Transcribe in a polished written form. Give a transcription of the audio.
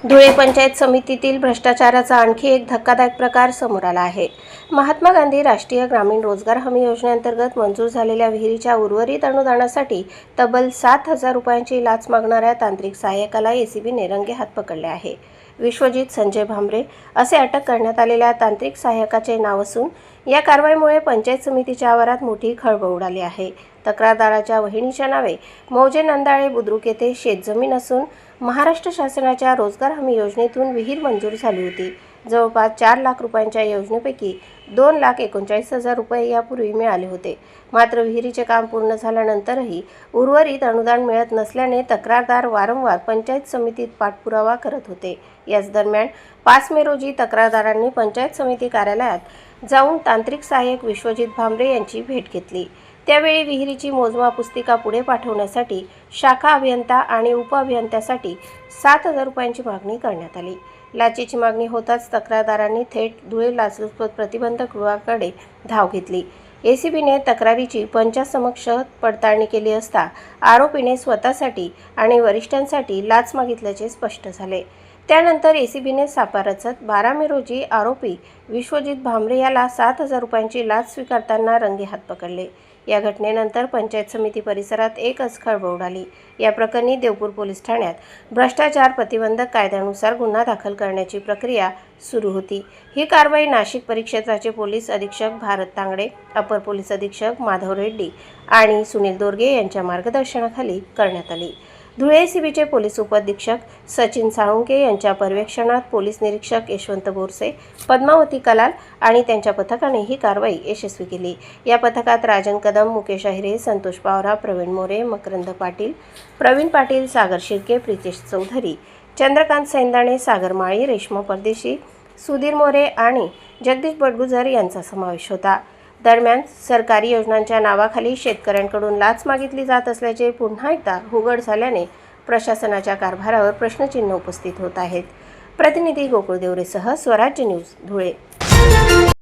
धुळे पंचायत समितीतील भ्रष्टाचाराचा आणखी एक धक्कादायक प्रकार समोर आला आहे। महात्मा गांधी राष्ट्रीय ग्रामीण रोजगार हमी योजनेअंतर्गत मंजूर झालेल्या विहिरीच्या उर्वरित अनुदानासाठी तब्बल 7,000 रुपयांची लाच मागणाऱ्या तांत्रिक सहाय्यकाला एसीबीने रंगेहात पकडले आहे। विश्वजित संजय भामरे असे अटक करण्यात आलेल्या तांत्रिक सहाय्यकाचे नाव असून या कारवाईमुळे पंचायत समितीच्या आवारात मोठी खळबळ उडाली आहे। तक्रारदाराच्या वहिनीच्या नावे मौजे नंदाळे बुद्रुक येथे शेतजमीन असून महाराष्ट्र शासनाच्या रोजगार हमी योजनेतून विहीर मंजूर झाली होती। जवळपास 4 लाख रुपयांच्या योजनेपैकी 2,39,000 रुपये यापूर्वी मिळाले होते। मात्र विहिरीचे काम पूर्ण झाल्यानंतरही उर्वरित अनुदान मिळत नसल्याने तक्रारदार वारंवार पंचायत समितीत पाठपुरावा करत होते। याच दरम्यान 5 मे रोजी तक्रारदारांनी पंचायत समिती कार्यालयात जाऊन तांत्रिक सहाय्यक विश्वजित भामरे यांची भेट घेतली। त्यावेळी विहिरीची मोजमाप पुस्तिका पुढे पाठवण्यासाठी शाखा अभियंता आणि उपअभियंत्यासाठी 7,000 रुपयांची मागणी करण्यात आली। लाचेची मागणी होताच तक्रारदारांनी थेट धुळे लाचलुचपत प्रतिबंधक विभागाकडे धाव घेतली। एसीबीने तक्रारीची पंचासमक्ष पडताळणी केली असता आरोपीने स्वतःसाठी आणि वरिष्ठांसाठी लाच मागितल्याचे स्पष्ट झाले। त्यानंतर एसीबीने सापळा रचत 12 मे रोजी आरोपी विश्वजित भामरे याला 7,000 रुपयांची लाच स्वीकारताना रंगेहात पकडले। या घटनेनंतर पंचायत समिती परिसरात एकच खळबळ उडाली। या प्रकरणी देवपूर पोलीस ठाण्यात भ्रष्टाचार प्रतिबंधक कायद्यानुसार गुन्हा दाखल करण्याची प्रक्रिया सुरू होती। ही कारवाई नाशिक परिक्षेत्राचे पोलीस अधीक्षक भारत तांगडे, अपर पोलीस अधीक्षक माधव रेड्डी आणि सुनील दोरगे यांच्या मार्गदर्शनाखाली करण्यात आली। धुळे एसीबीचे पोलीस उपअधीक्षक सचिन साळुंके यांच्या पर्यवेक्षणात पोलीस निरीक्षक यशवंत बोरसे, पद्मावती कलाल आणि त्यांच्या पथकाने ही कारवाई यशस्वी केली। या पथकात राजन कदम, मुकेश अहिरे, संतोष पावरा, प्रवीण मोरे, मकरंद पाटील, प्रवीण पाटील, सागर शिर्के, प्रितेश चौधरी, चंद्रकांत सैंदाणे, सागर माळी, रेश्मा परदेशी, सुधीर मोरे आणि जगदीश बडगुजर यांचा समावेश होता। दरम्यान सरकारी योजनांच्या नावाखाली शेतकऱ्यांकडून लाच मागितली जात असल्याचे पुन्हा एकदा उघड झाल्याने प्रशासनाच्या कारभारावर प्रश्नचिन्ह उपस्थित होत आहेत। प्रतिनिधी गोकुळ देवरेसह स्वराज्य न्यूज, धुळे।